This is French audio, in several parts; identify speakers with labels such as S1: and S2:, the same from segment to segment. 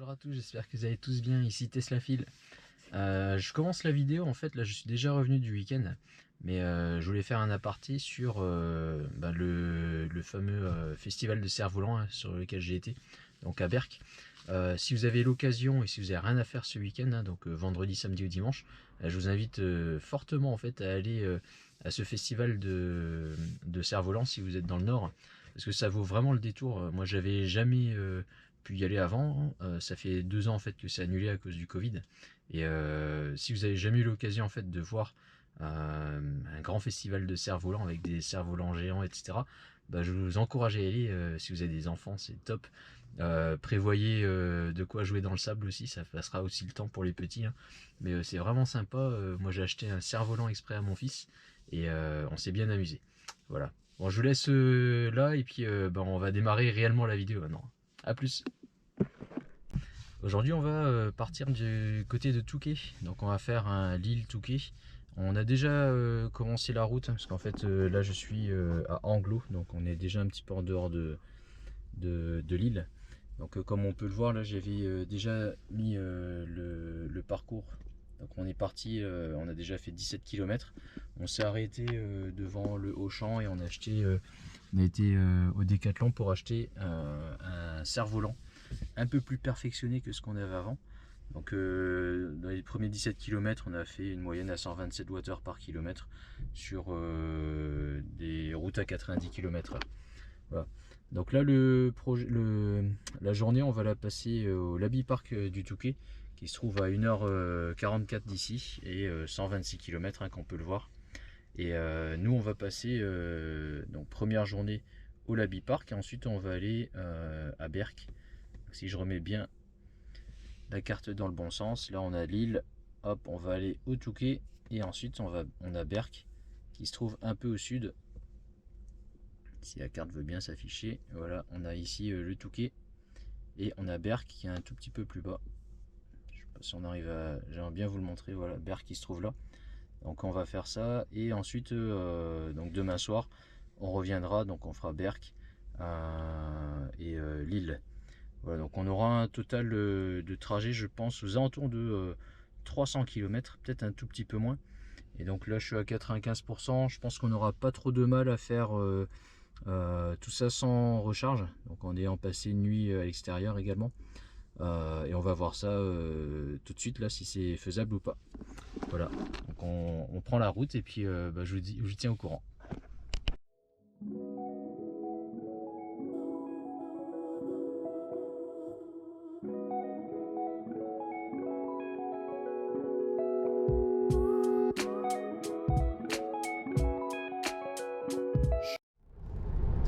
S1: Bonjour à tous, j'espère que vous allez tous bien, ici Teslafil. Je commence la vidéo, en fait là je suis déjà revenu du week-end, mais je voulais faire un aparté sur le fameux festival de cerf-volant sur lequel j'ai été, donc à Berck. Si vous avez l'occasion et si vous n'avez rien à faire ce week-end, donc vendredi, samedi ou dimanche, je vous invite fortement en fait à aller à ce festival de cerf-volant si vous êtes dans le nord, parce que ça vaut vraiment le détour. Moi j'avais jamais pu y aller avant, ça fait 2 ans en fait que c'est annulé à cause du Covid. Et si vous avez jamais eu l'occasion en fait de voir un grand festival de cerfs-volants avec des cerfs-volants géants, etc., bah, je vous encourage à y aller. Si vous avez des enfants, c'est top. Prévoyez de quoi jouer dans le sable aussi, ça passera aussi le temps pour les petits, hein. Mais c'est vraiment sympa. Moi j'ai acheté un cerf-volant exprès à mon fils et on s'est bien amusé. Voilà. Bon, je vous laisse là et puis on va démarrer réellement la vidéo maintenant. A plus. Aujourd'hui, on va partir du côté de Touquet. Donc, on va faire un Lille-Touquet. On a déjà commencé la route, parce qu'en fait, là, je suis à Anglo. Donc, on est déjà un petit peu en dehors de Lille. Donc, comme on peut le voir, là, j'avais déjà mis le parcours. Donc, on est parti, on a déjà fait 17 km. On s'est arrêté devant le Auchan et on a été au Décathlon pour acheter un cerf-volant un peu plus perfectionné que ce qu'on avait avant. Donc dans les premiers 17 km, on a fait une moyenne à 127 Wh par kilomètre sur des routes à 90 km/h. Voilà. Donc là, la journée, on va la passer au Laby Park du Touquet, qui se trouve à 1h44 d'ici et 126 km, qu'on peut le voir. Et nous, on va passer donc première journée au Laby Park et ensuite on va aller à Berck. Si je remets bien la carte dans le bon sens, là on a Lille, hop, on va aller au Touquet et ensuite on a Berck qui se trouve un peu au sud. Si la carte veut bien s'afficher, voilà, on a ici le Touquet et on a Berck qui est un tout petit peu plus bas. Je sais pas si on arrive à, j'aimerais bien vous le montrer, voilà, Berck qui se trouve là. Donc on va faire ça et ensuite donc demain soir on reviendra, donc on fera Berck et Lille. Voilà, donc on aura un total de trajet, je pense, aux alentours de 300 km, peut-être un tout petit peu moins. Et donc là, je suis à 95%. Je pense qu'on n'aura pas trop de mal à faire tout ça sans recharge. Donc en ayant passé une nuit à l'extérieur également. Et on va voir ça tout de suite, là, si c'est faisable ou pas. Voilà, donc on prend la route et puis je vous tiens au courant.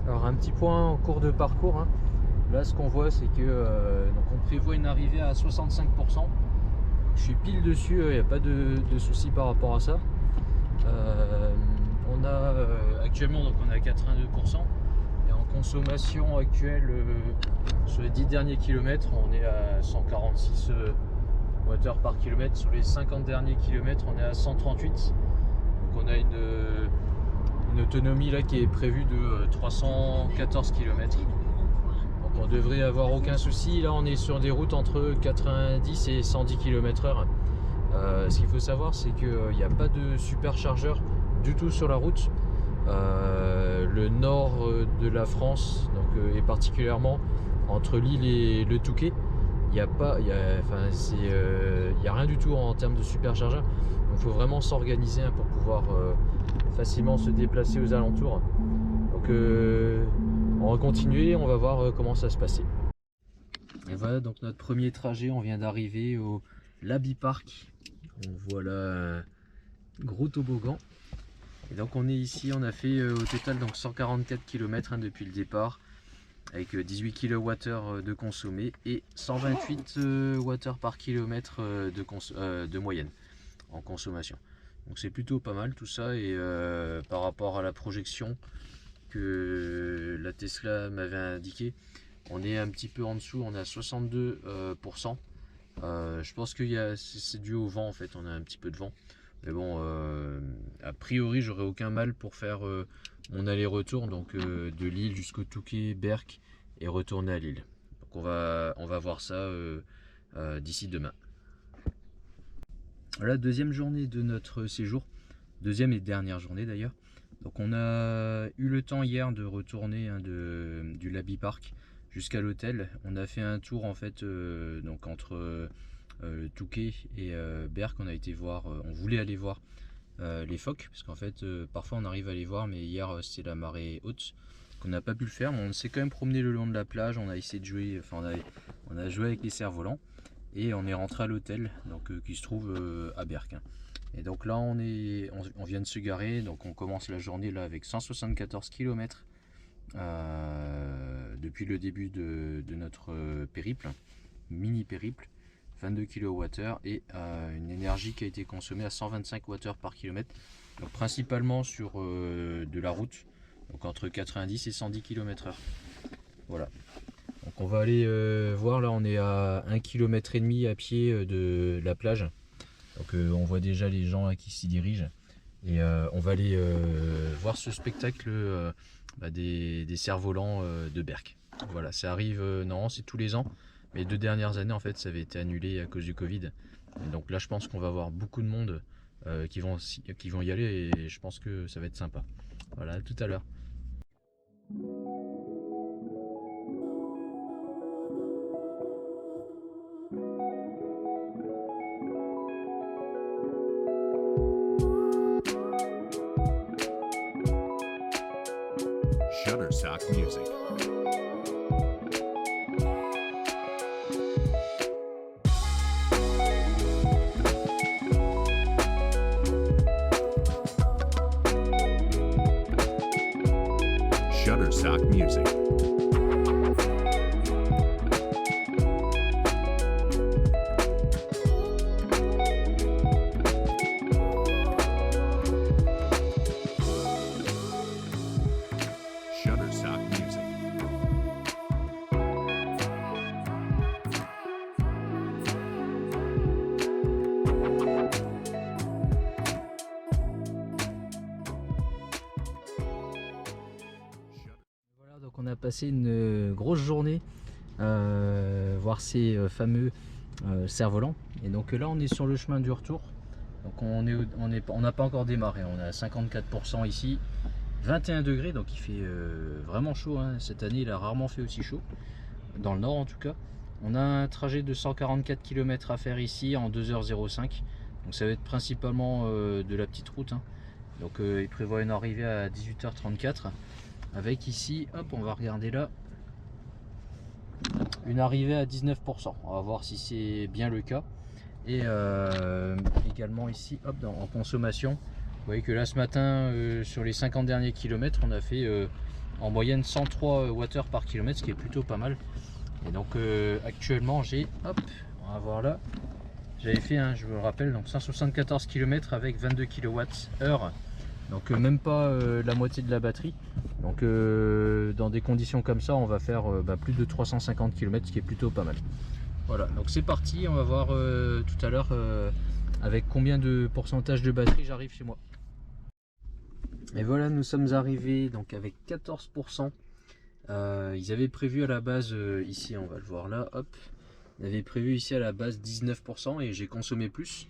S1: Alors un petit point en cours de parcours, hein. Là ce qu'on voit c'est que donc on prévoit une arrivée à 65%. Je suis pile dessus, il n'y a pas de souci par rapport à ça. On a actuellement donc on est à 82% et en consommation actuelle sur les 10 derniers kilomètres on est à 146 Wh par kilomètre. Sur les 50 derniers kilomètres on est à 138. Donc on a une autonomie là qui est prévue de 314 km. Donc on devrait avoir aucun souci. Là on est sur des routes entre 90 et 110 km/h. Ce qu'il faut savoir c'est qu'il n'y a pas de superchargeur du tout sur la route. Le nord de la France donc, et particulièrement entre Lille et le Touquet, il n'y a rien du tout en termes de superchargeur. Donc il faut vraiment s'organiser pour pouvoir facilement se déplacer aux alentours. Donc on va continuer, on va voir comment ça se passer. Et voilà donc notre premier trajet, on vient d'arriver au Laby Park. On voit là gros toboggan. Et donc on est ici, on a fait au total donc 144 km depuis le départ, avec 18 kWh de consommé et 128 Wh par kilomètre de moyenne en consommation. Donc c'est plutôt pas mal tout ça, et par rapport à la projection que la Tesla m'avait indiqué, on est un petit peu en dessous, on est à 62%. Je pense que c'est dû au vent en fait, on a un petit peu de vent. Mais bon, a priori j'aurais aucun mal pour faire mon aller-retour, donc de Lille jusqu'au Touquet, Berck et retourner à Lille. Donc on va voir ça d'ici demain. Voilà, deuxième journée de notre séjour, deuxième et dernière journée d'ailleurs. Donc on a eu le temps hier de retourner du Laby Park jusqu'à l'hôtel. On a fait un tour en fait donc entre Touquet et Berck. On a été voir, on voulait aller voir les phoques, parce qu'en fait parfois on arrive à les voir, mais hier c'était la marée haute qu'on n'a pas pu le faire. Mais on s'est quand même promené le long de la plage, on a essayé de jouer, enfin on a joué avec les cerfs-volants et on est rentré à l'hôtel donc qui se trouve à Berck. Et donc là on vient de se garer, donc on commence la journée là avec 174 km depuis le début de notre périple, mini périple, 22 kWh et une énergie qui a été consommée à 125 Wh par kilomètre, donc principalement sur de la route, donc entre 90 et 110 km/h. Voilà. Donc on va aller voir, là on est à 1,5 km à pied de la plage. Donc on voit déjà les gens là, qui s'y dirigent. Et on va aller voir ce spectacle des cerfs-volants de Berck. Voilà, ça arrive, non, c'est tous les ans. Mais les 2 dernières années, en fait, ça avait été annulé à cause du Covid. Et donc là, je pense qu'on va avoir beaucoup de monde qui vont y aller. Et je pense que ça va être sympa. Voilà, à tout à l'heure.
S2: Shutterstock Music. Shutterstock Music. Shutterstock Music.
S1: Voilà, donc on a passé une grosse journée voir ces fameux cerfs-volants. Et donc là, on est sur le chemin du retour. Donc on n'a pas encore démarré, on est à 54% ici, 21 degrés, donc il fait vraiment chaud, hein. Cette année il a rarement fait aussi chaud, dans le nord en tout cas. On a un trajet de 144 km à faire ici en 2h05, donc ça va être principalement de la petite route, hein. Donc il prévoit une arrivée à 18h34, avec ici, hop, on va regarder là, une arrivée à 19%, on va voir si c'est bien le cas. Et également ici, hop, en consommation, vous voyez que là ce matin sur les 50 derniers kilomètres on a fait en moyenne 103 Wh par kilomètre, ce qui est plutôt pas mal. Et donc actuellement j'ai, hop, on va voir là, j'avais fait, je vous le rappelle, donc 174 km avec 22 kWh, donc même pas la moitié de la batterie. Donc dans des conditions comme ça on va faire plus de 350 km, ce qui est plutôt pas mal. Voilà, donc c'est parti, on va voir tout à l'heure avec combien de pourcentage de batterie j'arrive chez moi. Et voilà, nous sommes arrivés donc avec 14%. Ils avaient prévu à la base, ici on va le voir là, hop, ils avaient prévu ici à la base 19% et j'ai consommé plus.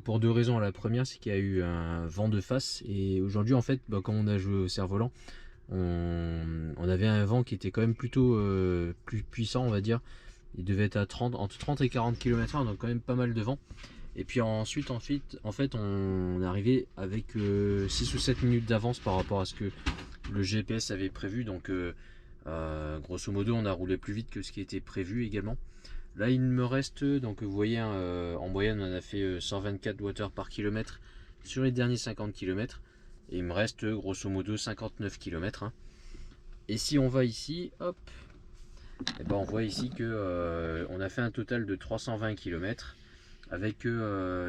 S1: Pour 2 raisons. La première, c'est qu'il y a eu un vent de face et aujourd'hui en fait, comme on a joué au cerf-volant, on avait un vent qui était quand même plutôt plus puissant, on va dire. Il devait être à entre 30 et 40 km/h, donc quand même pas mal de vent. Et puis ensuite en fait on est arrivé avec 6 ou 7 minutes d'avance par rapport à ce que le GPS avait prévu. Donc grosso modo on a roulé plus vite que ce qui était prévu également. Là il me reste, donc vous voyez en moyenne on a fait 124 Wh par kilomètre sur les derniers 50 km. Et il me reste grosso modo 59 km, hein. Et si on va ici, hop, et on voit ici que on a fait un total de 320 km avec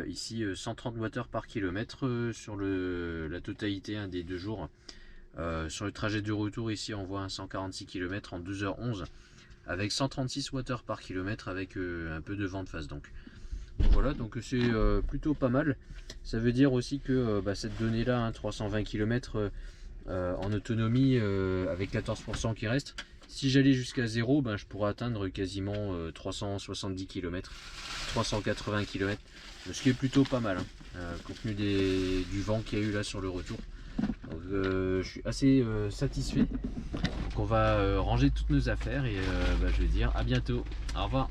S1: ici 130 Wh par kilomètre sur la totalité des 2 jours. Sur le trajet de retour ici on voit un 146 km en 2h11 avec 136 Wh par kilomètre avec un peu de vent de face. Donc voilà, donc c'est plutôt pas mal. Ça veut dire aussi que cette donnée là, 320 km en autonomie avec 14% qui reste, Si j'allais jusqu'à 0, ben, je pourrais atteindre quasiment 370 km, 380 km, ce qui est plutôt pas mal, hein, compte tenu du vent qu'il y a eu là sur le retour. Donc, je suis assez satisfait. Donc on va ranger toutes nos affaires et je vais dire à bientôt. Au revoir.